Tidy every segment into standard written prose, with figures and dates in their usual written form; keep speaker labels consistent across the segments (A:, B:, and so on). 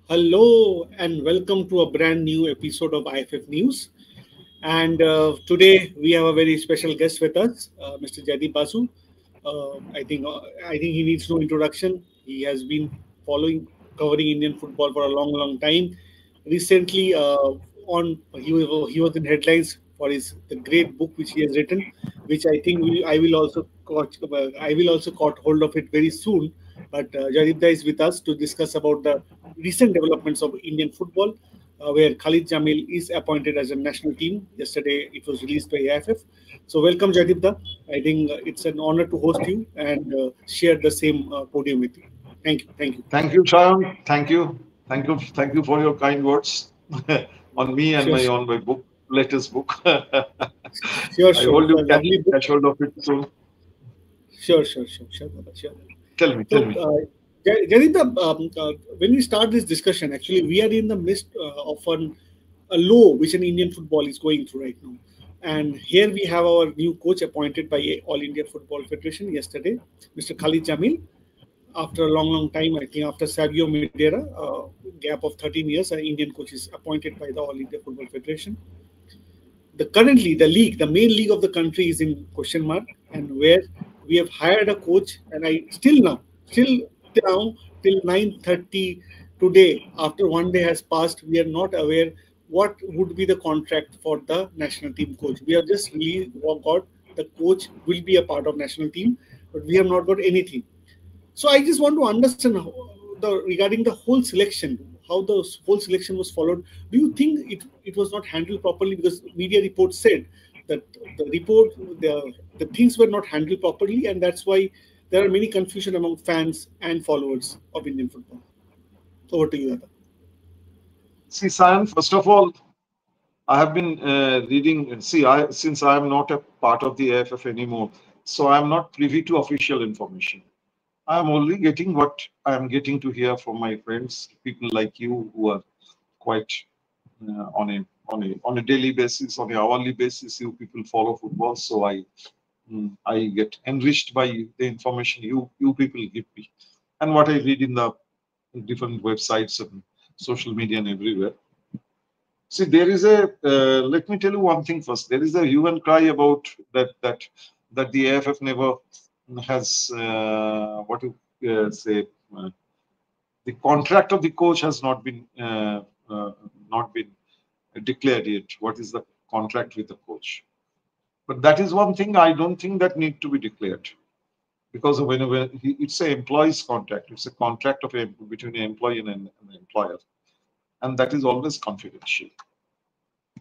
A: Hello and welcome to a brand new episode of IFF News. And today we have a very special guest with us, Mr. Jaydeep Basu. I think he needs no introduction. He has been following covering Indian football for a long time. Recently, he was in headlines for his the great book which he has written, which I will also caught hold of it very soon. But Jaydeep is with us to discuss about the recent developments of Indian football, where Khalid Jamil is appointed as a national team. Yesterday, it was released by AFF. So, welcome, Jaydeep. I think it's an honor to host you and share the same podium with you. Thank you. Thank you.
B: Thank you, Sharon. Thank you for your kind words on me and
A: Sure,
B: my
A: sure,
B: on my book, latest book.
A: sure,
B: I
A: sure.
B: hold
A: It's a
B: you
A: lovely book.
B: catch hold of it soon.
A: Sure, Baba, sure.
B: Tell
A: So,
B: me.
A: Janita, when we start this discussion, actually, we are in the midst of a low which an Indian football is going through right now. And here we have our new coach appointed by All India Football Federation yesterday, Mr. Khalid Jamil. After a long time, I think after Savio Medera, gap of 13 years, an Indian coach is appointed by the All India Football Federation. The league, the main league of the country is in question mark, and where we have hired a coach, and I still now till 9:30 today, after one day has passed, we are not aware what would be the contract for the national team coach. We have just really got the coach will be a part of national team, but we have not got anything. So I just want to understand regarding the whole selection, how the whole selection was followed. Do you think it was not handled properly? Because media reports said that the report the things were not handled properly, and that's why there are many confusion among fans and followers of Indian football. Over to you, Ada.
B: See, Sayan, first of all, I have been reading. See, since I am not a part of the AFF anymore, so I am not privy to official information. I am only getting what I am getting to hear from my friends, people like you who are quite on a daily basis, on a hourly basis. You people follow football, so I get enriched by the information you people give me, and what I read in the different websites and social media and everywhere. See, there is a let me tell you one thing first. There is a hue and cry about that the AFF never has what you say. The contract of the coach has not been declared yet. What is the contract with the coach? But that is one thing I don't think that need to be declared, because whenever it's an employee's contract, it's a contract between an employee and an employer, and that is always confidential.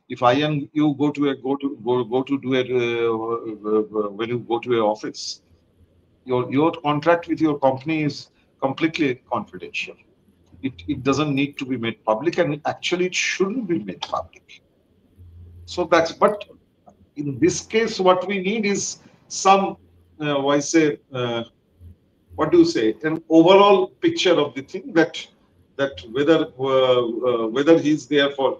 B: If I and you go to do it when you go to a office, your contract with your company is completely confidential. It doesn't need to be made public, and actually it shouldn't be made public. So that's, but in this case, what we need is some, why say, what do you say, an overall picture of the thing, that whether he's there for,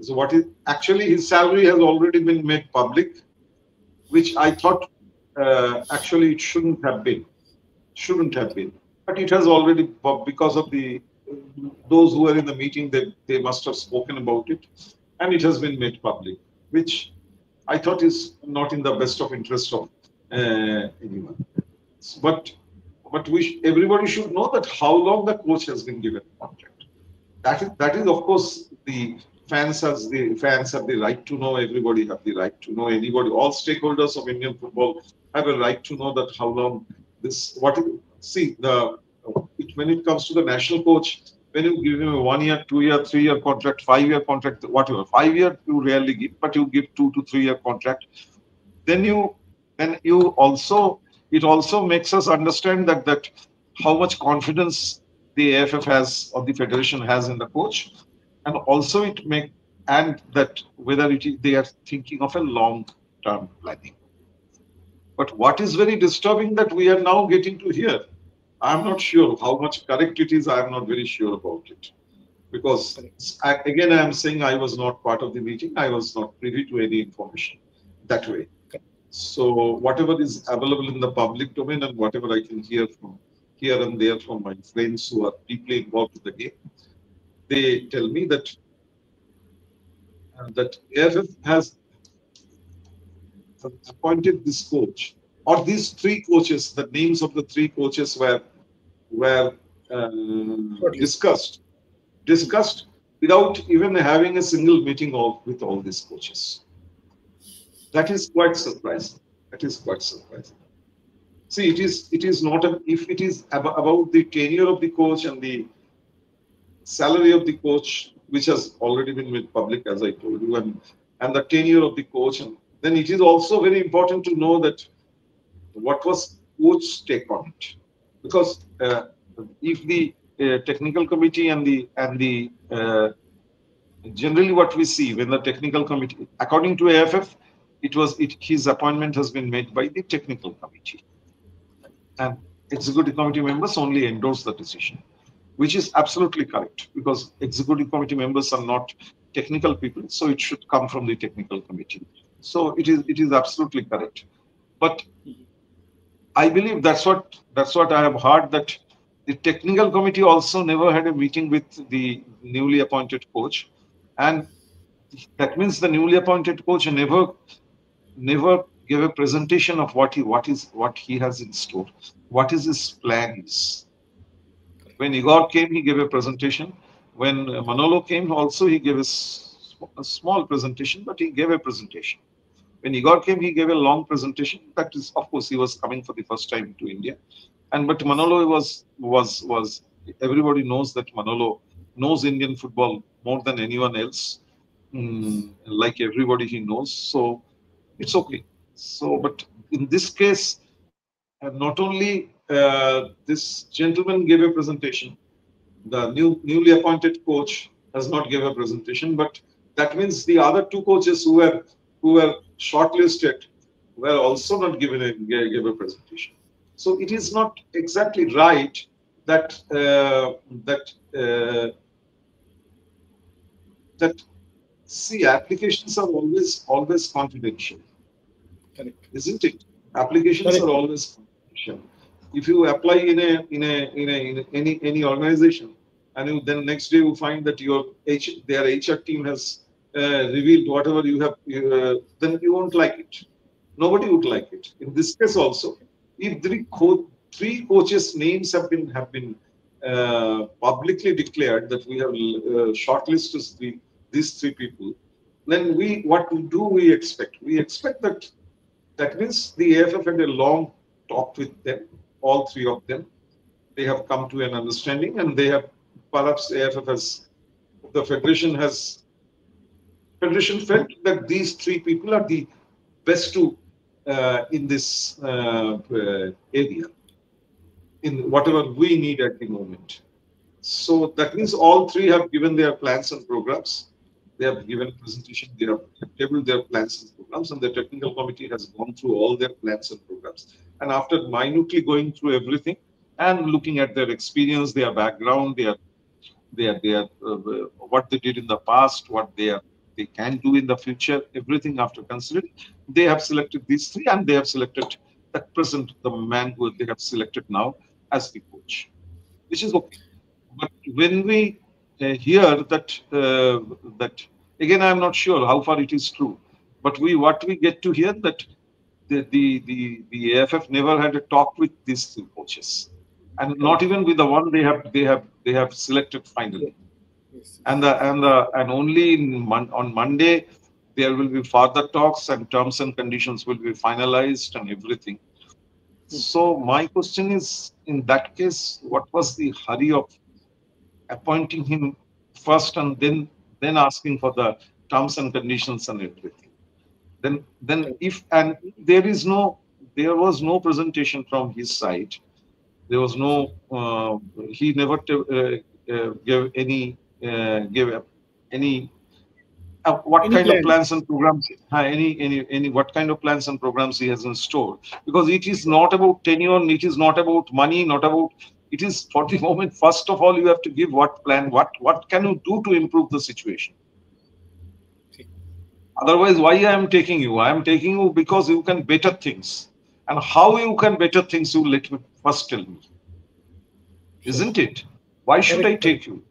B: so what is actually his salary has already been made public, which I thought actually it shouldn't have been, but it has already, because of the those who were in the meeting, they must have spoken about it, and it has been made public, which I thought is not in the best of interest of anyone. But everybody should know that how long the coach has been given contract. That is of course the fans have the right to know. Everybody have the right to know. Anybody, all stakeholders of Indian football have a right to know that how long this. See the when it comes to the national coach, when you give him a 1 year, 2 year, 3 year contract, 5 year contract, whatever. 5 year you rarely give, but you give 2 to 3 year contract. Then you also, it also makes us understand that how much confidence the AFF has, or the federation has, in the coach, and also it make, and that whether they are thinking of a long term planning. But what is very disturbing that we are now getting to hear, I'm not sure how much correct it is. I am not very sure about it, because
A: Correct.
B: again I am saying I was not part of the meeting. I was not privy to any information that way.
A: Correct.
B: So whatever is available in the public domain, and whatever I can hear from here and there from my friends who are deeply involved with the game, they tell me that AFF has appointed this coach or these three coaches. The names of the three coaches were
A: Shortlist.
B: discussed without even having a single meeting with all these coaches. That is quite surprising. That is quite surprising. See, it is not if it is about the tenure of the coach and the salary of the coach, which has already been made public, as I told you, and the tenure of the coach, and then it is also very important to know that what was coach's take on it, because if the technical committee and the generally what we see when the technical committee, according to AFF, his appointment has been made by the technical committee, and executive committee members only endorse the decision, which is absolutely correct because executive committee members are not technical people, so it should come from the technical committee. So it is absolutely correct. But I believe that's what I have heard, that the technical committee also never had a meeting with the newly appointed coach, and that means the newly appointed coach never gave a presentation of what he has in store, what is his plans. When Igor came, he gave a presentation. When Manolo came, also he gave a small presentation, but he gave a presentation. When Igor came, he gave a long presentation. That is, of course, he was coming for the first time to India. And but Manolo was everybody knows that Manolo knows Indian football more than anyone else. Like everybody he knows, so it's okay. So, but in this case, not only this gentleman gave a presentation, the newly appointed coach has not given a presentation, but that means the other two coaches who were shortlisted were also not given gave a presentation. So it is not exactly right that that see, applications are always confidential,
A: Correct.
B: isn't it? Applications are
A: Correct.
B: always confidential. If you apply in any organization, and then next day you find that their HR team has revealed whatever you have, then you won't like it. Nobody would like it. In this case also, if three coaches' names have been publicly declared that we have shortlisted these three people, then we expect? We expect that means the AFF had a long talk with them, all three of them. They have come to an understanding, and they have perhaps AFF has the federation felt that these three people are the best to in this area, in whatever we need at the moment. So that means all three have given their plans and programs. They have given a presentation, they have tabled their plans and programs, and the technical committee has gone through all their plans and programs. And after minutely going through everything and looking at their experience, their background, what they did in the past, they can do in the future, everything after considering, they have selected these three, and they have selected the man who they have selected now as the coach, which is okay. But when we hear that again, I am not sure how far it is true. But what we get to hear that the AFF never had a talk with these two coaches, and not
A: Correct.
B: even with the one they have selected
A: Yeah.
B: finally.
A: Yes.
B: And
A: Yes.
B: only on Monday there will be further talks and terms and conditions will be finalized and everything. So my question is, in that case, what was the hurry of appointing him first and then asking for the terms and conditions and everything? Then
A: Correct.
B: if and there was no presentation from his side. There was no he never gave any what
A: Any
B: kind of
A: plans?
B: plans and programs, any what kind of plans and programs he has in store, because it is not about tenure, it is not about money, not about, it is for the moment. First of all, you have to give what plan, what can you do to improve the situation.
A: See,
B: Otherwise, why I am taking you? I am taking you because you can better things. And how you can better things, you let me first tell me,
A: sure.
B: isn't it? Why should I
A: Correct. Correct.
B: take you?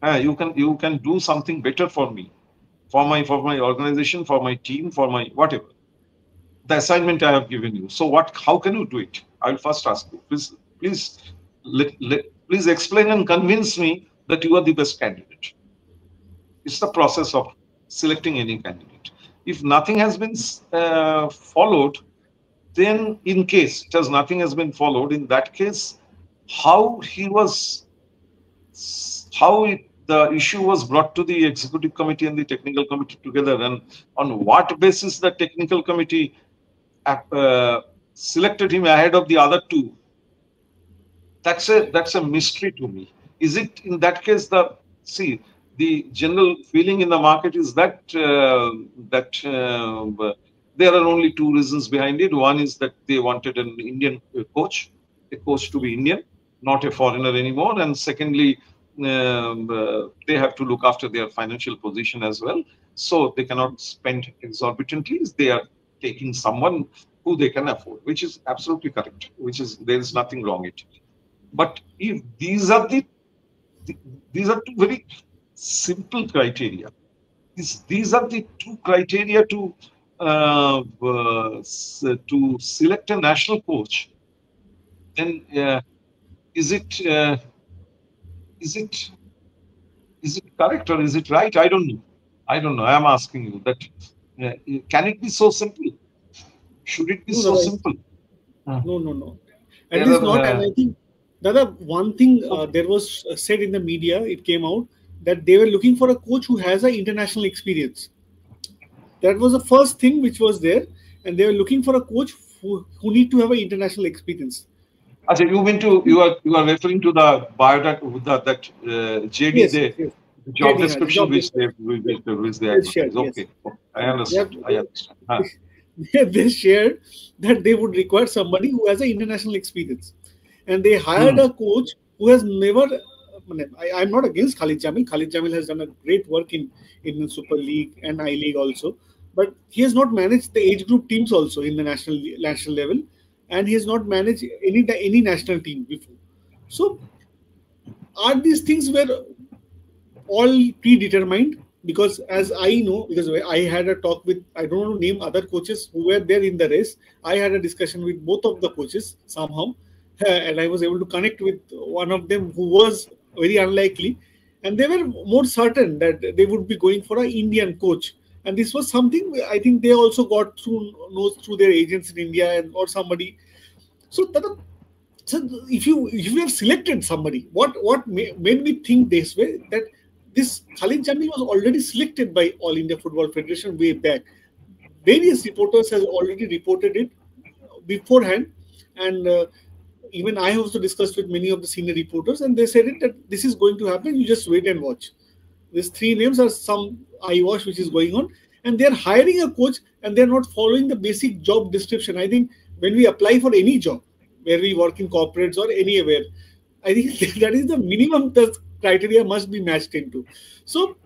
B: You can do something better for me, for my organization, for my team, for my whatever the assignment I have given you. So what? How can you do it? I will first ask you. Please, please explain and convince me that you are the best candidate. It's the process of selecting any candidate. If nothing has been followed, then in case it has nothing has been followed, in that case, how he was, the issue was brought to the executive committee and the technical committee together, and on what basis the technical committee selected him ahead of the other two, that's a mystery to me. Is it in that case see the general feeling in the market is that there are only two reasons behind it. One is that they wanted an Indian coach, a coach to be Indian, not a foreigner anymore, and secondly, they have to look after their financial position as well, so they cannot spend exorbitantly. They are taking someone who they can afford, which is absolutely correct. Which is there is nothing wrong in it. But if the- these are two very simple criteria. These are the two criteria to select a national coach. Then is it uh, is it is it correct or is it right? I don't know. I don't know. I am asking you that. Can it be so simple? Should it be
A: No,
B: so
A: Dada,
B: simple? Uh,
A: no, no, no. At
B: there
A: least not. And
B: are
A: I think Dada, one thing
B: so
A: there was said in the media, it came out that they were looking for a coach who has an international experience. That was the first thing which was there, and they were looking for a coach who need to have an international experience.
B: Ajay, you are referring to the biodata that JD,
A: Yes,
B: the
A: yes, yes.
B: job
A: JD has a
B: description
A: job description.
B: which they
A: They shared,
B: advertise.
A: yes.
B: Okay, okay, I
A: They, have,
B: understand. I understand. Huh.
A: they shared that they would require somebody who has an international experience, and they hired
B: Hmm.
A: a coach who has never. I'm not against Khalid Jamil. Khalid Jamil has done a great work in the Super League and I League also, but he has not managed the age group teams also in the national level, and he has not managed any national team before. So are these things where all predetermined? Because as I know, because I had a talk with, I don't want to name other coaches who were there in the race. I had a discussion with both of the coaches somehow, and I was able to connect with one of them who was very unlikely, and they were more certain that they would be going for an Indian coach. And this was something I think they also got through knows through their agents in India and or somebody. So that so if you have selected somebody, what made me think this way, that this Khalid Jamil was already selected by All India Football Federation way back. Various reporters has already reported it beforehand, and even I also discussed with many of the senior reporters, and they said it that this is going to happen. You just wait and watch. These three names are some eyewash which is going on, and they're hiring a coach and they're not following the basic job description. I think when we apply for any job, where we work in corporates or anywhere, I think that is the minimum the criteria must be matched into. So,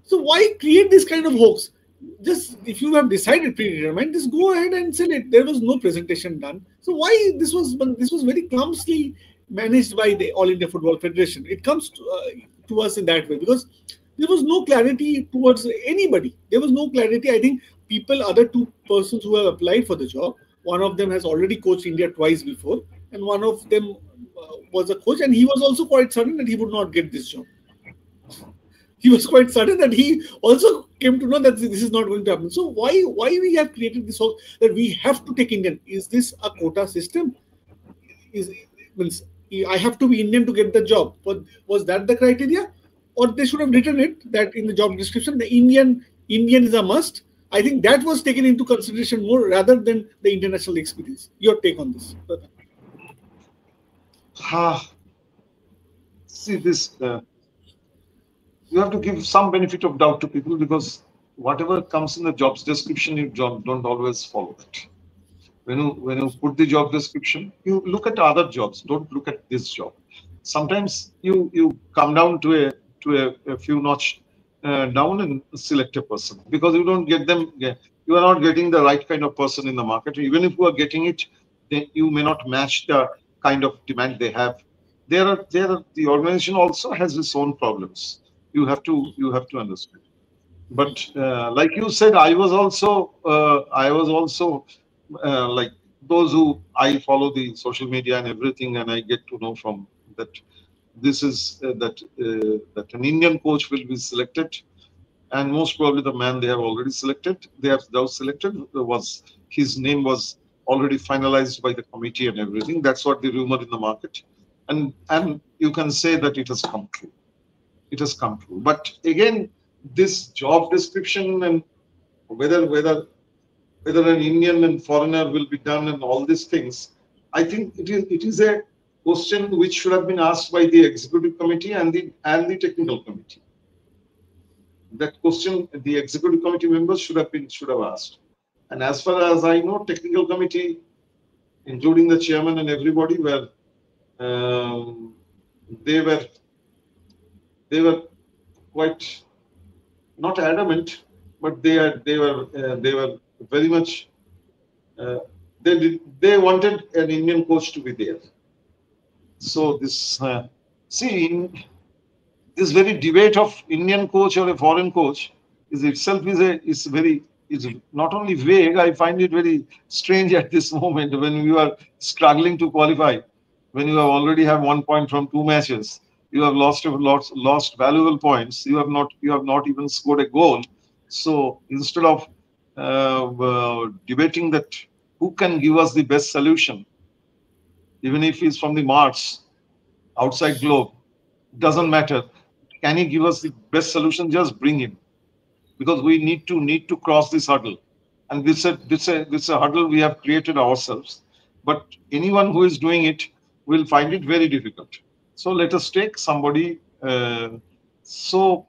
A: so why create this kind of hoax? Just if you have decided predetermined, just go ahead and sell it. There was no presentation done. So why this was very clumsily managed by the All India Football Federation. It comes to us in that way because there was no clarity towards anybody. There was no clarity. I think other two persons who have applied for the job, one of them has already coached India twice before, and one of them was a coach, and he was also quite certain that he would not get this job. He was quite certain that he also came to know that this is not going to happen. So why we have created this whole that we have to take Indian? Is this a quota system? Is means I have to be Indian to get the job? But was that the criteria? Or they should have written it that in the job description the Indian is a must. I think that was taken into consideration more rather than the international experience. Your take on this?
B: Ah, see this. You have to give some benefit of doubt to people because whatever comes in the jobs description, you don't always follow it. When you put the job description, you look at other jobs. Don't look at this job. Sometimes you come down to a few notch down and select a person because you don't get them. You are not getting the right kind of person in the market. Even if you are getting it, then you may not match the kind of demand they have. The organization also has its own problems. You have to understand. But like you said, I was also like those who I follow the social media and everything, and I get to know from that this is that an Indian coach will be selected, and most probably the man they have already selected, they have now selected was his name was already finalized by the committee and everything. That's what the rumor in the market, and you can say that it has come true. It has come true. But again, this job description and whether whether whether an Indian and foreigner will be done and all these things, I think it is a question which should have been asked by the executive committee and the technical committee. That question the executive committee members should have asked. And as far as I know, technical committee, including the chairman and everybody, were um, they were they were quite not adamant, but they were very much uh, they wanted an Indian coach to be there. So this see this very debate of Indian coach or a foreign coach is itself is not only vague. I find it very strange at this moment when you are struggling to qualify, when you have already have 1 point from 2 matches, you have lost valuable points. You have not even scored a goal. So instead of debating that who can give us the best solution, even if he's from the Mars outside globe, doesn't matter. Can he give us the best solution? Just bring him, because we need to cross this hurdle, and this a hurdle we have created ourselves. But anyone who is doing it will find it very difficult. So let us take somebody. So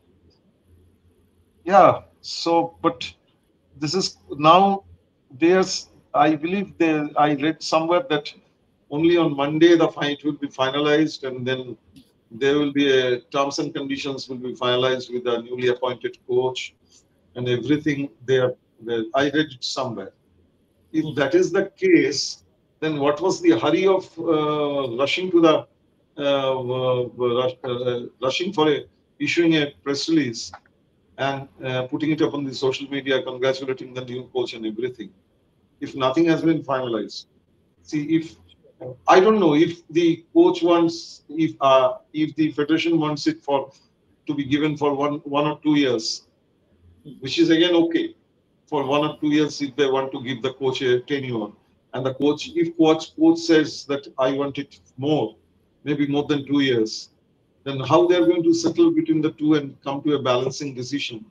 B: yeah. So but this is now there's I believe there I read somewhere that only on Monday the fight will be finalized, and then there will be a terms and conditions will be finalized with the newly appointed coach and everything there. I read it somewhere. If that is the case, then what was the hurry of rushing to the rushing for issuing a press release and putting it up on the social media, congratulating the new coach and everything, if nothing has been finalized? See, if I don't know if the coach wants, if the federation wants it for to be given for 1 or 2 years, which is again okay. For 1 or 2 years, if they want to give the coach a tenure, and the coach, if coach says that I want it more, maybe more than 2 years, then how they are going to settle between the two and come to a balancing decision?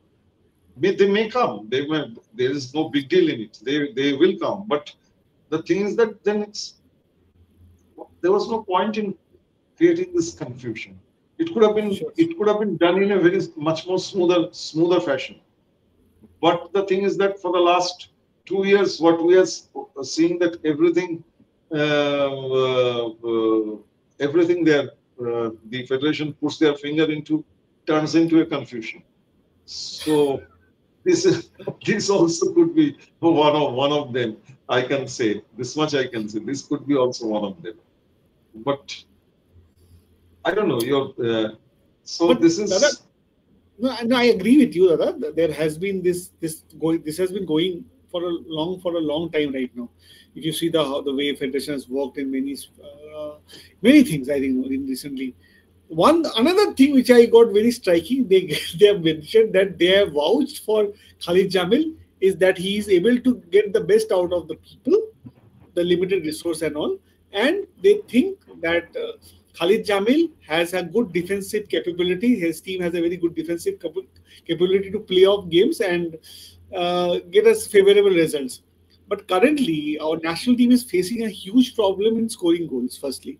B: They may come. They may. There is no big deal in it. They will come. But the thing is that then there was no point in creating this confusion.
A: Sure.
B: It could have been done in a very much more smoother fashion. But the thing is that for the last 2 years, what we are seeing that everything there, the federation puts their finger into, turns into a confusion. So this is this also could be one of them. I can say this much. I can say this could be also one of them. But I don't know. So
A: But
B: this
A: Dada,
B: is
A: no, I agree with you, Dada. There has been this has been going for a long time right now. If you see the way federation has worked in many things, I think in recently. One another thing which I got very striking, they have mentioned that they have vouched for Khalid Jamil is that he is able to get the best out of the people, the limited resource and all, and they think that Khalid Jamil has a good defensive capability. His team has a very good defensive capability to play off games and get us favorable results. But currently, our national team is facing a huge problem in scoring goals. Firstly,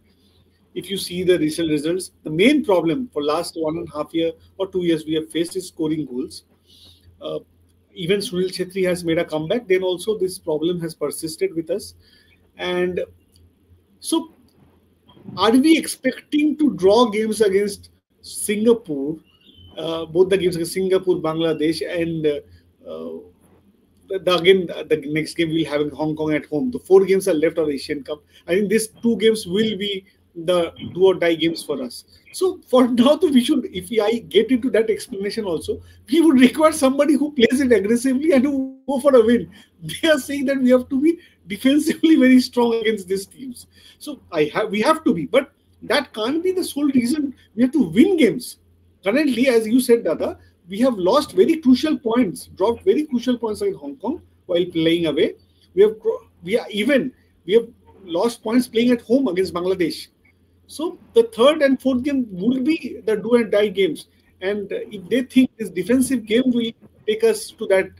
A: if you see the recent results, the main problem for last 1.5 year or 2 years we have faced is scoring goals. Uh, Even Sunil Chetri has made a comeback. Then also this problem has persisted with us, and so are we expecting to draw games against Singapore, both the games against Singapore, Bangladesh, and again the next game we'll have in Hong Kong at home. The 4 games are left of Asian Cup. I think these 2 games will be the do or die games for us. So for now, we should, if I get into that explanation also, we would require somebody who plays it aggressively and who go for a win. They are saying that we have to be defensively very strong against these teams. So we have to be, but that can't be the sole reason. We have to win games. Currently, as you said, Dada, we have lost very crucial points, dropped very crucial points in Hong Kong while playing away. We have we have lost points playing at home against Bangladesh. So the third and fourth game will be the do and die games. And if they think this defensive game will take us to that,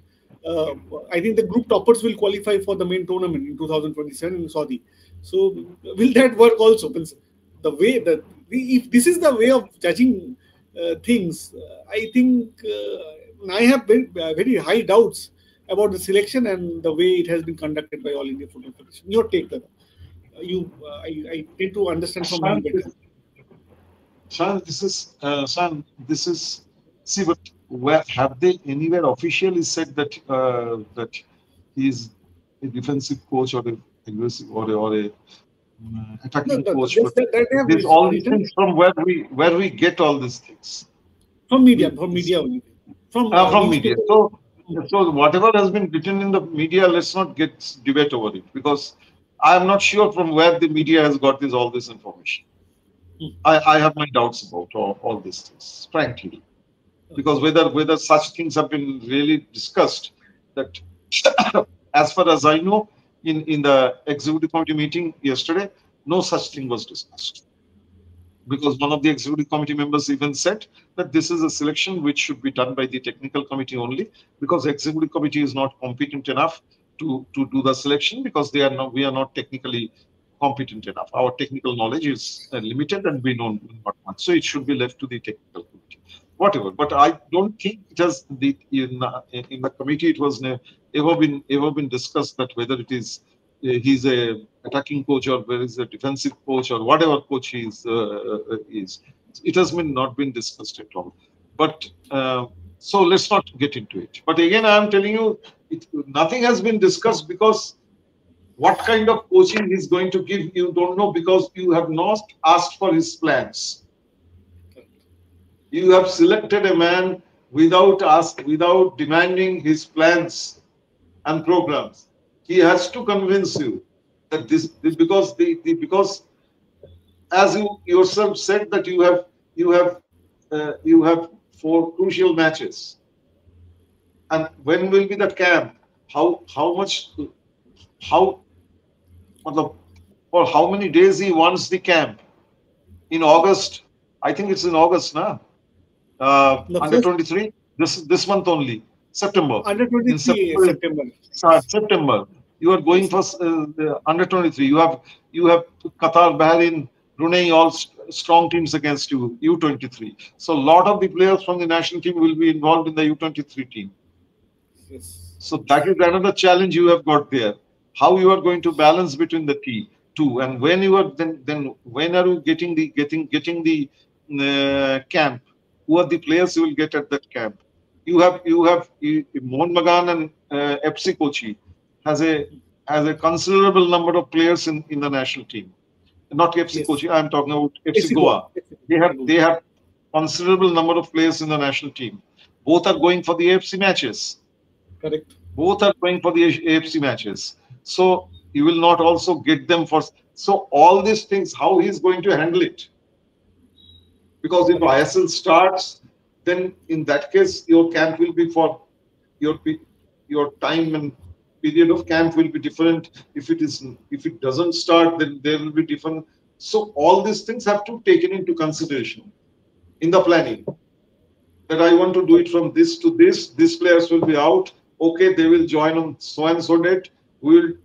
A: uh, I think the group toppers will qualify for the main tournament in 2027 in Saudi. So will that work also? Means the way that if this is the way of judging things, I think I have very high doubts about the selection and the way it has been conducted by All India Football Federation. Your take, Dada. I need to understand from you
B: Shan,
A: better.
B: Shan, this is, see, but where have they anywhere officially said that that he's a defensive coach or a aggressive or a
A: No,
B: attacking
A: no,
B: coach? But
A: that they have
B: there's all these
A: written
B: things from where we get all these things.
A: from media only, from
B: From media.
A: newspaper.
B: So whatever has been written in the media, let's not get debate over it, because I'm not sure from where the media has got all this information. I have my doubts about all these things, frankly, because whether such things have been really discussed, that as far as I know, in the executive committee meeting yesterday, no such thing was discussed, because one of the executive committee members even said that this is a selection which should be done by the technical committee only, because the executive committee is not competent enough to do the selection, because we are not technically competent enough. Our technical knowledge is limited and we know not much. So it should be left to the technical committee. Whatever. But I don't think it has in the committee it was ever been discussed that whether it is he's a attacking coach or whether he's a defensive coach or whatever coach he is. It has been not been discussed at all. But so let's not get into it. But again, I am telling you, nothing has been discussed, because what kind of coaching he's going to give, you don't know, because you have not asked for his plans. You have selected a man without demanding his plans and programs. He has to convince you that because as you yourself said that you have 4 crucial matches, and when will be the camp? How matlab, for how many days he wants the camp? In August, I think it's in August, na?
A: The
B: Under
A: first
B: 23, this month only, September.
A: under
B: In
A: 23
B: September,
A: September.
B: September, you are going
A: Yes,
B: for the under 23. You have Qatar, Bahrain, Brunei, all strong teams against you. U23. So a lot of the players from the national team will be involved in the U23 team.
A: yes,
B: So that is another challenge you have got there. How you are going to balance between the two, and when you are then when are you getting the camp? Who are the players you will get at that camp? You have Mohun Bagan and FC Kochi has a considerable number of players in the national team. Not FC
A: yes.
B: Kochi. I am talking about FC
A: AC Goa.
B: Goa. They have considerable number of players in the national team. Both are going for the AFC matches.
A: Correct.
B: Both are going for the AFC matches. So you will not also get them for. So all these things, how he is going to handle it? Because if
A: Correct.
B: ISL starts, then in that case your camp will be for your your time and period of camp will be different. If it doesn't start, then there will be different. So all these things have to be taken into consideration in the planning, that I want to do it from this to this. These players will be out. Okay, they will join on so and so date.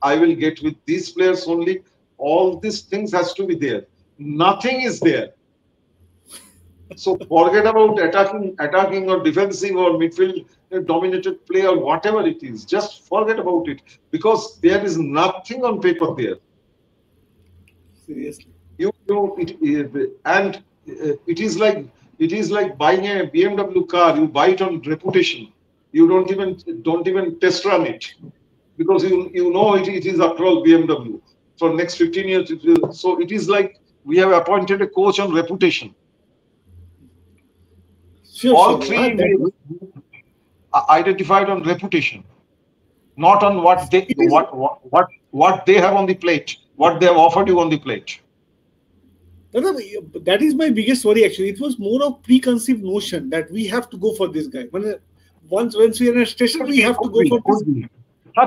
B: I will get with these players only. All these things has to be there. Nothing is there. So forget about attacking or defensive or midfield dominated play or whatever it is. Just forget about it, because there is nothing on paper there.
A: Seriously.
B: And it is like buying a BMW car. You buy it on reputation. You don't even test run it, because you know it is after all BMW. For next 15 years, so it is like We have appointed a coach on reputation.
A: Sure,
B: All
A: sure.
B: three
A: That
B: we identified on reputation, not on what they
A: it is.
B: what they have on the plate, what they have offered you on the plate.
A: That is my biggest worry. Actually, it was more of preconceived notion that we have to go for this guy. Once we are in a station,
B: Could
A: we
B: be,
A: have to
B: could
A: go
B: be,
A: for this.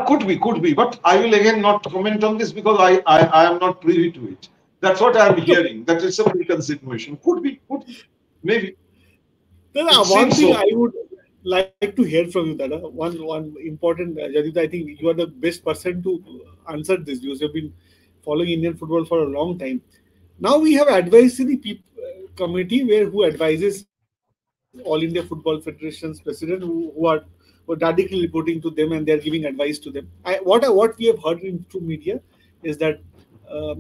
B: could be. Could be. But I will again not comment on this because I am not privy to it. That's what I am
A: No,
B: hearing. That it's a preconceived notion. Could be, maybe. It
A: one
B: seems
A: thing
B: so.
A: I would like to hear from you, Dada. One important, Jadid, I think you are the best person to answer this because you've been following Indian football for a long time. Now we have advisory committee who advises All India Football Federation's president who are directly reporting to them and they are giving advice to them. What we have heard in through media is that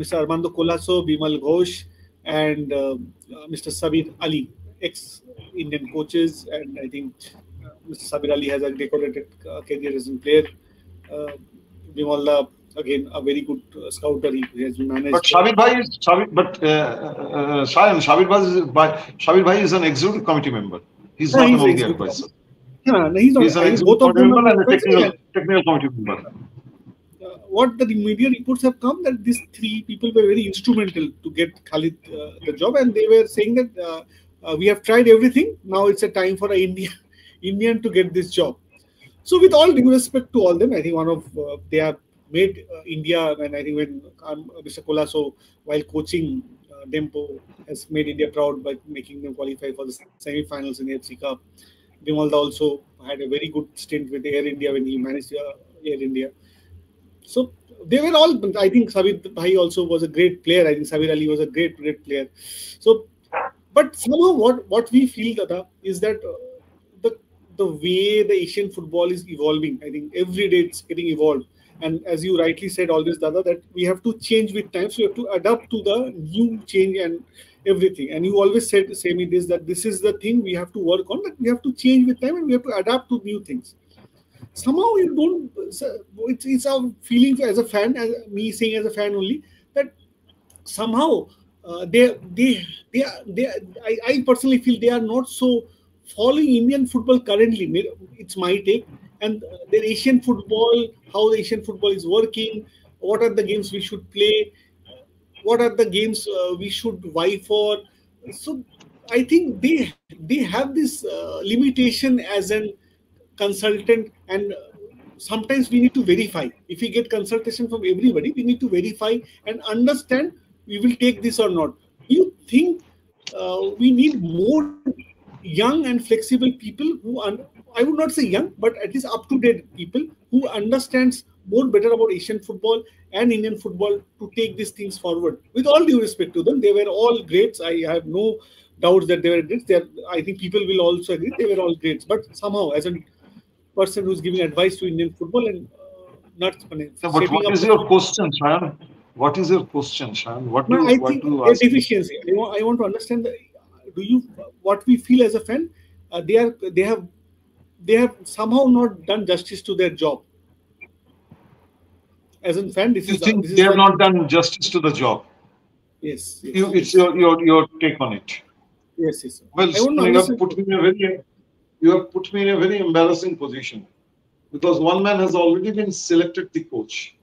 A: Mr. Armando Colasso, Bimal Ghosh, and Mr. Sabir Ali, ex-Indian coaches, and I think Mr. Sabir Ali has a decorated career as a player. Uh, Bimalda, again, a very good scouter. He has
B: But
A: managed.
B: Shabir Bhai is Shabir, but Shayan, Shabir Bhai is an executive committee member. He's not
A: He's
B: among the
A: executive.
B: advisors.
A: No, he's not.
B: He's an
A: I think
B: executive
A: both of
B: committee
A: them are
B: member
A: the
B: and a
A: advisors. And
B: technical committee member.
A: what the media reports have come that these three people were very instrumental to get Khalid the job, and they were saying that we have tried everything. Now it's a time for an Indian to get this job. So, with all due respect to all them, I think one of they have made India, and I think when Mr. Colasso, while coaching Dempo, has made India proud by making them qualify for the semi-finals in AFC Cup. Vimalda also had a very good stint with Air India when he managed Air India. So they were all. I think Sabir Bhai also was a great player. I think Sabir Ali was a great player. So, but somehow what we feel, Dada, is that the the way the Asian football is evolving. I think every day it's getting evolved. And as you rightly said always, Dada, that we have to change with times. We have to adapt to the new change and everything. And you always said, say me this, that this is the thing we have to work on. That we have to change with time and we have to adapt to new things. Somehow you don't. It's a feeling as a fan, as me saying as a fan only, that somehow they I personally feel they are not so following Indian football currently. It's my take, and their Asian football, how the Asian football is working, what are the games we should play, what are the games we should vie for. So I think they have this limitation as an consultant, and sometimes we need to verify. If we get consultation from everybody, we need to verify and understand we will take this or not. Do you think we need more young and flexible people I would not say young, but at least up to date people who understands more better about Asian football and Indian football to take these things forward? With all due respect to them, they were all greats. I have no doubts that they were greats. I think people will also agree they were all greats, but somehow as a person who's giving advice to Indian football and not
B: No, but
A: shaping
B: what
A: up
B: is
A: the
B: your
A: football.
B: question, Shayan? What is your question, Shayan?
A: No, I
B: What
A: think
B: do you
A: their
B: ask me?
A: deficiency. I want to understand. Do you what we feel as a fan? They are they have somehow not done justice to their job. As a fan,
B: You
A: this
B: think they
A: is
B: have
A: one
B: not
A: thing.
B: done justice to the job? It's
A: Yes.
B: your take on it.
A: Yes.
B: Well,
A: I want to
B: son,
A: understand.
B: you have put me in a very embarrassing position because one man has already been selected the coach.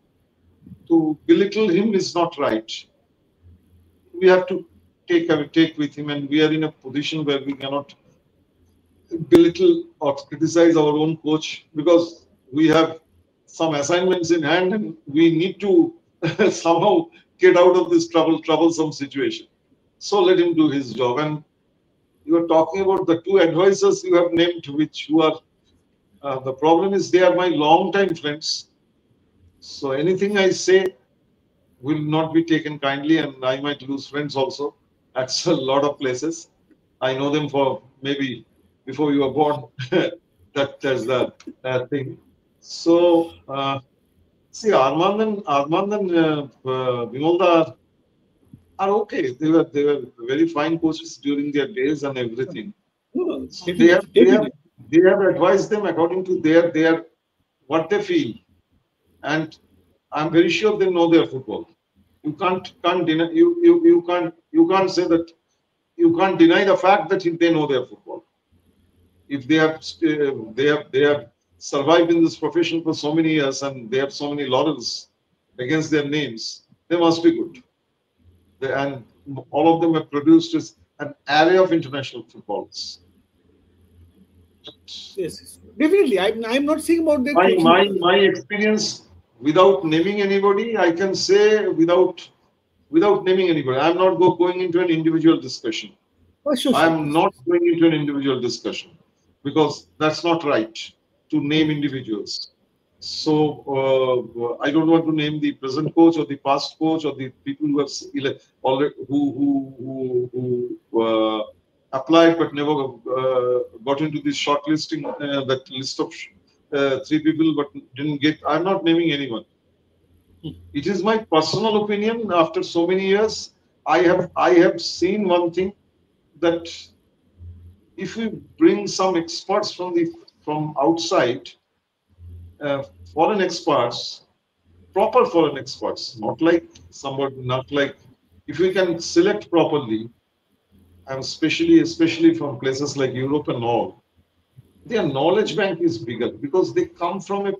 B: To belittle him is not right. We have to take with him, and we are in a position where we cannot belittle or criticize our own coach because we have some assignments in hand and we need to somehow get out of this troublesome situation. So let him do his job. And you are talking about the two advisors you have named, which who are the problem is they are my long-time friends. So anything I say will not be taken kindly, and I might lose friends also. That's a lot of places. I know them for maybe before you were born. That's the thing. So see, Armand and Vinolda are okay. They were very fine coaches during their days and everything.
A: No,
B: So
A: definitely.
B: they have advised them according to their what they feel, and I'm very sure they know their football. You can't deny you can't say that you can't deny the fact that they know their football. If they have survived in this profession for so many years and they have so many laurels against their names, they must be good. And all of them have produced an array of international footballs.
A: Yes, yes. Definitely. I'm not saying about their
B: My
A: coaching.
B: my my experience, without naming anybody, I can say without naming anybody, I'm not going into an individual discussion.
A: Oh, sure, sure.
B: I'm
A: Yes,
B: not
A: yes.
B: going into an individual discussion because that's not right to name individuals. So I don't want to name the present coach or the past coach or the people who have already who applied but never got into this shortlisting that list of three people but didn't get. I'm not naming anyone. It is my personal opinion. After so many years, I have seen one thing, that if we bring some experts from outside, uh, foreign experts, proper foreign experts, not like, if we can select properly, and especially from places like Europe and all, their knowledge bank is bigger because they come from an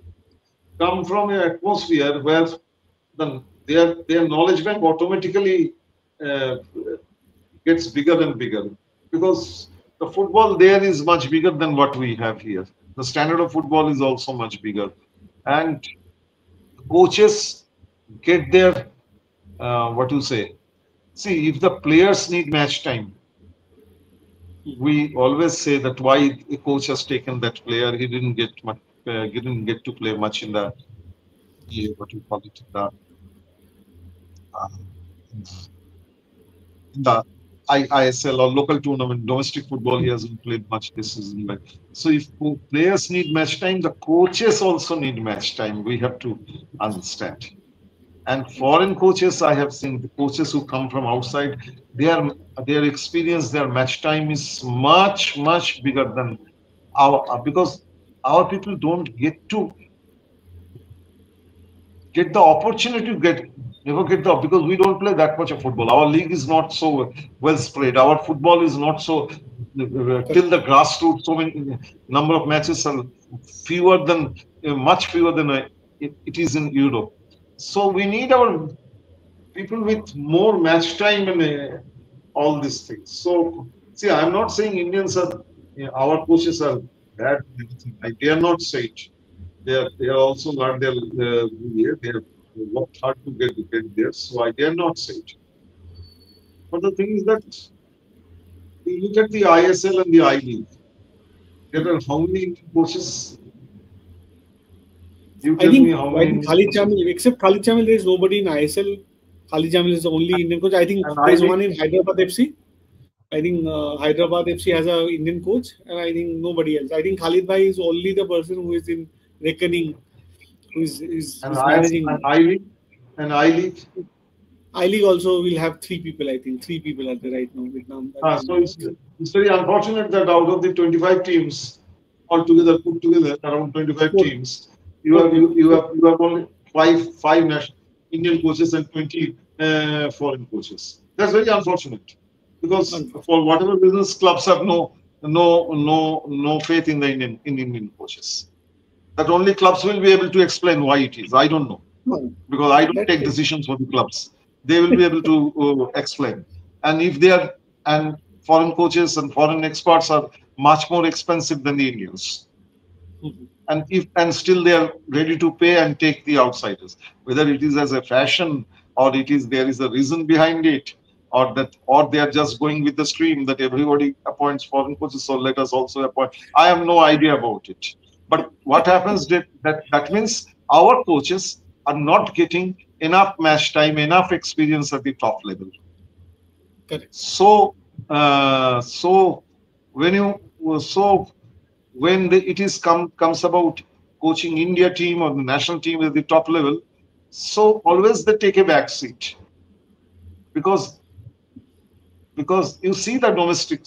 B: atmosphere where their knowledge bank automatically uh, gets bigger and bigger, because the football there is much bigger than what we have here. The standard of football is also much bigger, and coaches get their what to say. See, if the players need match time, we always say that why a coach has taken that player. He didn't get much, didn't get to play much in what you call it, uh, in the ISL or local tournament, domestic football. He hasn't played much this season. So if players need match time, the coaches also need match time. We have to understand. And foreign coaches, I have seen the coaches who come from outside, their experience, their match time is much bigger than our, because our people don't get the opportunity to get never get the, because we don't play that much of football. Our league is not so well spread. Our football is not so till
A: Correct.
B: the grassroots. So many number of matches are fewer than much fewer than it is in Europe. So we need our people with more match time and all these things. So see, I'm not saying Indians are our coaches are bad or anything. I dare not say it. They are also learned their they have worked hard to get there. So I dare not say it. But the thing is that you look at the ISL and the I League. There are how many Indian coaches? You
A: I
B: tell me
A: think
B: how
A: I
B: many
A: think
B: Indian
A: Khalid
B: coaches.
A: Jamil, except Khalid Jamil, there is nobody in ISL. Khalid Jamil is the only Indian coach. I think
B: And I
A: there's
B: League,
A: one in Hyderabad FC. I think Hyderabad FC has a Indian coach, and I think nobody else. I think Khalid Bhai is only the person who is in reckoning, who is
B: and
A: managing.
B: I League, and I League.
A: I League also will have three people. I think three people are there right now with that
B: So
A: number.
B: it's very unfortunate that out of the 25 teams altogether put together, around 25
A: Four,
B: teams, you
A: four
B: have you,
A: people.
B: you
A: Four.
B: have you have only five national Indian coaches and 20 foreign coaches. That's very unfortunate, because for
A: Unfortunately.
B: whatever reasons, clubs have no faith in the in Indian coaches. That only clubs will be able to explain why it is. I don't know,
A: No,
B: because I don't
A: that
B: take decisions for the clubs. They will be able to explain. And if they are, and foreign coaches and foreign experts are much more expensive than the Indians, and if and still they are ready to pay and take the outsiders, whether it is as a fashion or it is there is a reason behind it, or they are just going with the stream that everybody appoints foreign coaches, so let us also appoint. I have no idea about it. But what happens that means our coaches are not getting enough match time, enough experience at the top level.
A: correct.
B: So when you so when it is comes about coaching India team or the national team at the top level, so always they take a back seat, because you see the domestic.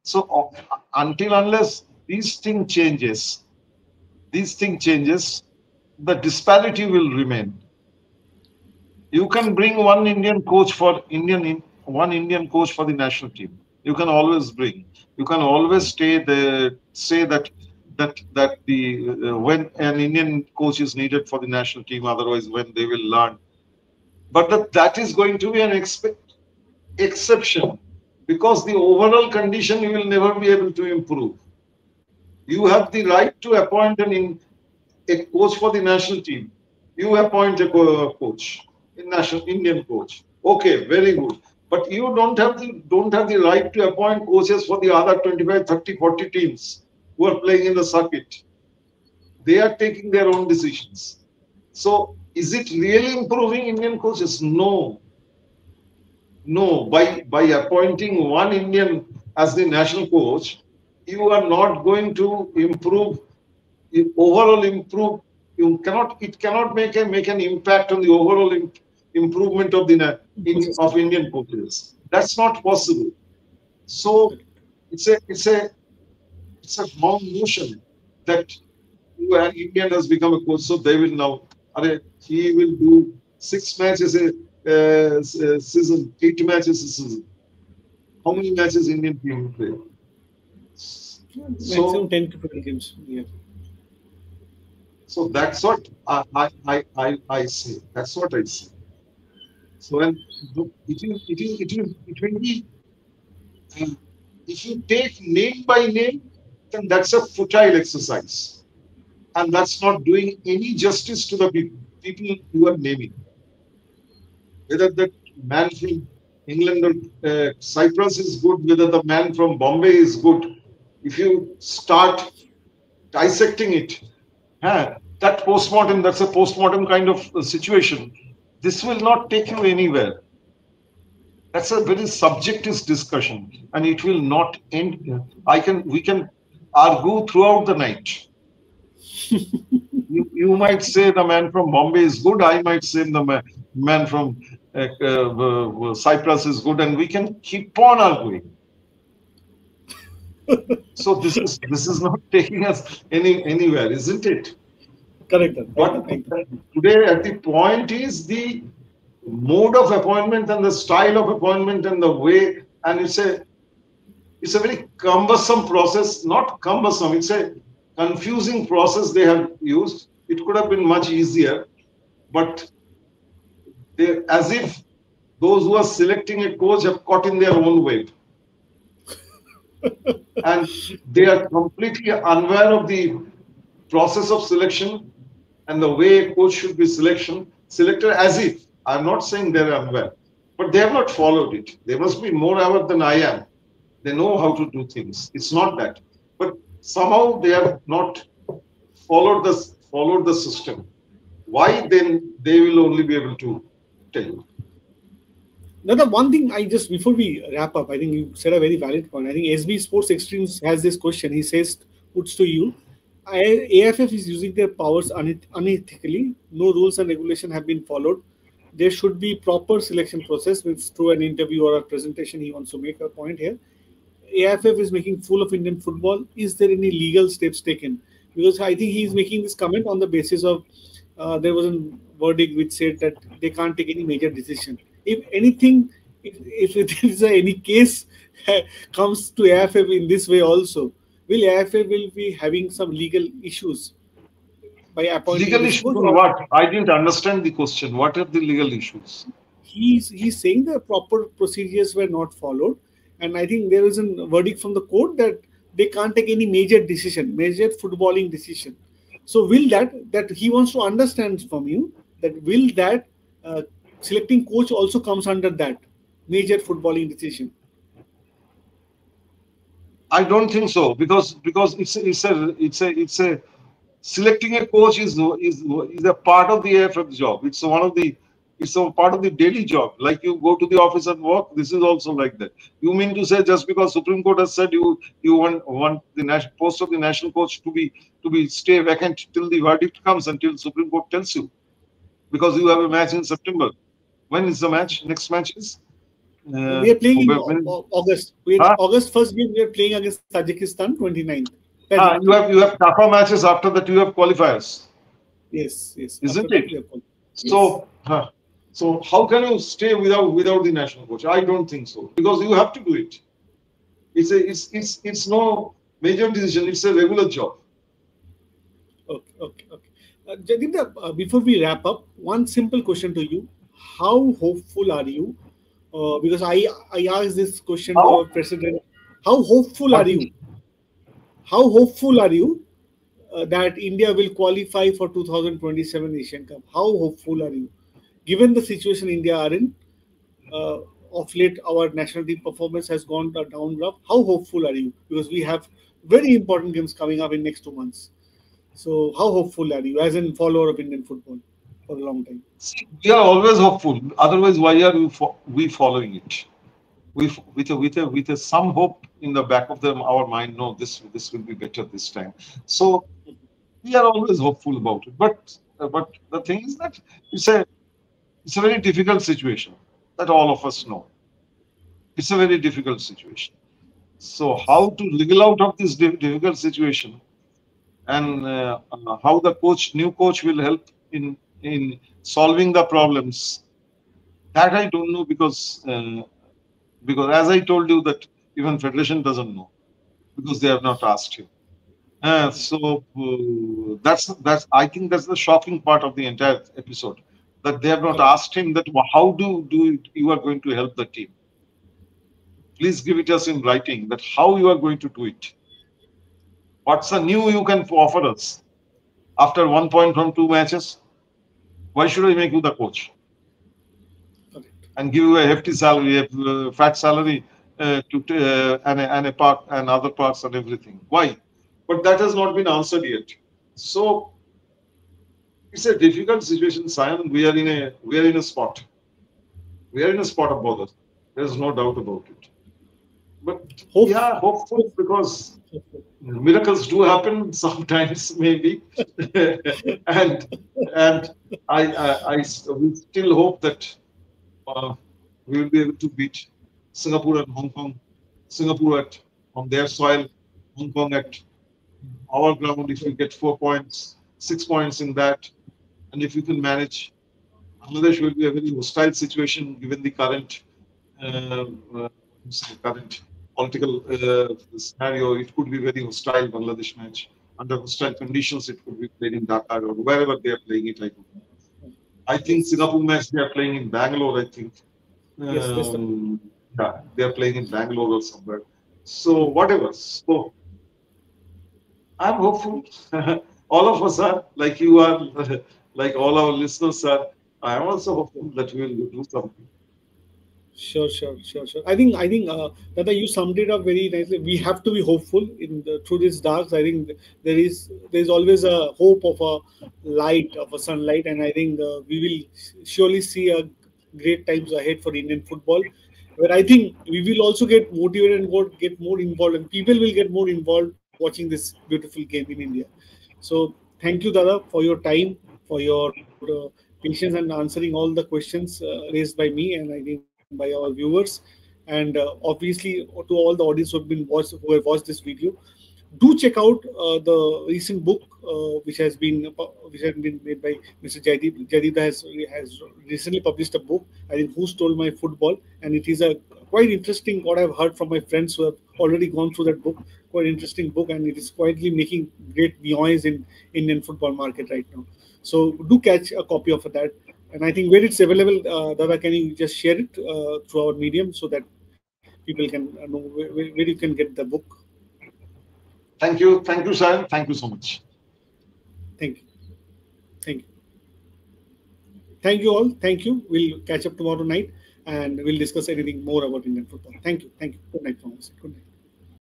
B: So until unless these thing changes, the disparity will remain. You can bring one Indian coach for one Indian coach for the national team. You can always bring. You can always say that the when an Indian coach is needed for the national team. Otherwise, when they will learn, but that is going to be an exception, because the overall condition you will never be able to improve. You have the right to appoint a coach for the national team. You appoint a coach, a national Indian coach. Okay, very good. But you don't have the right to appoint coaches for the other 25, 30, 40 teams who are playing in the circuit. They are taking their own decisions. So is it really improving Indian coaches? No. No, by appointing one Indian as the national coach, you are not going to improve, overall improve. You cannot. It cannot make an impact on the overall improvement of of
A: Ecosystem.
B: Indian coaches. That's not possible. So it's a wrong notion that an Indian has become a coach, so they will now. He will do 6 matches a season, 8 matches a season. How many matches Indian team will play?
A: Yeah, maximum
B: So,
A: 10 to 12 games. Yeah.
B: so that's what I say. That's what I say. So, and it will be, uh, if you take name by name, then that's a futile exercise, and that's not doing any justice to the people you are naming. Whether the man from England or Cyprus is good, whether the man from Bombay is good, if you start dissecting it, that's a postmortem kind of situation. This will not take you anywhere. That's a very subjective discussion, and it will not end. We can argue throughout the night. You might say the man from Bombay is good. I might say the man from Cyprus is good, and we can keep on arguing. So this is not taking us anywhere, isn't it?
A: Correct. I
B: But
A: agree.
B: today, at the point is the mode of appointment and the style of appointment and the way, and it's a very cumbersome process. Not cumbersome. It's a confusing process they have used. It could have been much easier, but as if those who are selecting a coach have caught in their own web, and they are completely unaware of the process of selection and the way a coach should be selected. As if, I'm not saying they're unaware, but they have not followed it. They must be more aware than I am. They know how to do things. It's not that, but somehow they have not followed the system. Why? Then they will only be able to tell you.
A: Now, the one thing I just before we wrap up, I think you said a very valid point. I think SB Sports Extremes has this question. He says, puts to you, AFF is using their powers unethically. No rules and regulation have been followed. There should be proper selection process with through an interview or a presentation. He wants to make a point here. AFF is making fool of Indian football. Is there any legal steps taken? Because I think he is making this comment on the basis of there was a verdict which said that they can't take any major decision. If anything, if there is any case comes to AFF in this way also, will AFF will be having some legal issues by appointing
B: Legal
A: this
B: issues
A: coach?
B: on what? I didn't understand the question. What are the legal issues?
A: He's saying the proper procedures were not followed, and I think there is a verdict from the court that they can't take any major footballing decision. So will that he wants to understand from you that will that uh, selecting coach also comes under that major footballing decision?
B: I don't think so, because it's a selecting a coach is a part of the AFF job. It's a part of the daily job. Like you go to the office and work, this is also like that. You mean to say just because Supreme Court has said you want the national post of the national coach to be stay vacant till the verdict comes, until Supreme Court tells you, because you have a match in September. When is the match? Next match is
A: We are playing in
B: when,
A: August. We
B: huh?
A: August first game we are playing against Tajikistan 29th.
B: You have tougher matches. After that you have qualifiers,
A: Yes. After
B: isn't
A: that
B: it?
A: we are playing. Yes.
B: So, huh. So how can you stay without the national coach? I don't think so, because you have to do it. It's no major decision. It's a regular job.
A: Okay, okay, okay. Jaydeep, before we wrap up, one simple question to you: how hopeful are you? Because I asked this question to
B: How?
A: our president. How hopeful are
B: What
A: you? How hopeful are you that India will qualify for 2027 Asian Cup? How hopeful are you? Given the situation India are in, uh, of late our national team performance has gone down rough. How hopeful are you? Because we have very important games coming up in next 2 months. So how hopeful are you as a follower of Indian football for a long time?
B: See, we are always hopeful. Otherwise, why are we following it? With some hope in the back of our mind. No, this will be better this time. So we are always hopeful about it. But the thing is that it's a it's a very difficult situation that all of us know. It's a very difficult situation. So
A: Yes.
B: how to wriggle out of this difficult situation, and how the new coach will help in solving the problems, that I don't know, because as I told you that even federation doesn't know, because they have not asked him. That's I think that's the shocking part of the entire episode, that they have not
A: Correct.
B: asked him that how you are going to help the team. Please give it us in writing that how you are going to do it. What's the new you can offer us after 1 point from 2 matches? Why should I make you the coach
A: Correct.
B: and give you a hefty salary, a fat salary, and a part and other parts and everything? Why? But that has not been answered yet. So it's a difficult situation, Simon. We are in a spot. We are in a spot of bother. There's no doubt about it. But
A: Hope,
B: yeah, hopeful,
A: hope,
B: because miracles do happen sometimes, maybe, and and we still hope that uh, we will be able to beat Singapore and Hong Kong. Singapore on their soil, Hong Kong at our ground. If we get 4 points, 6 points in that, and if we can manage, Bangladesh will be a very hostile situation given the current political scenario. It could be very hostile Bangladesh match. Under hostile conditions, it could be played in Dhaka or wherever they are playing it. I don't know. I think
A: yes,
B: Singapore match they are playing in Bangalore. I think
A: yes, that's the
B: um, yeah, they are playing in Bangalore or somewhere. So whatever. So I'm hopeful. All of us are, like you are, like all our listeners are. I am also hopeful that we will do something.
A: sure, sure, sure, sure. I think, Dada, you summed it up very nicely. We have to be hopeful in the through this dark. I think there is always a hope of a light of a sunlight, and I think we will surely see a great times ahead for Indian football. Where I think we will also get motivated and get more involved, and people will get more involved watching this beautiful game in India. So thank you, Dada, for your time, for your patience and answering all the questions raised by me and I think by our viewers. And obviously to all the audience who have watched this video, do check out the recent book which has been made by Mr. Jaydeep. Jaydeep has recently published a book. I think Who Stole My Football, and it is a quite interesting. What I've heard from my friends who have already gone through that book, quite interesting book, and it is quietly making great noise in Indian football market right now. So do catch a copy of that. And I think where it's available, Dada, can you just share it through our medium so that people can know where you can get the book?
B: Thank you, Sharon. Thank you so much.
A: Thank you. Thank you. Thank you all. Thank you. We'll catch up tomorrow night and we'll discuss anything more about Indian football. Thank you. Thank you. Good night from us. Good night.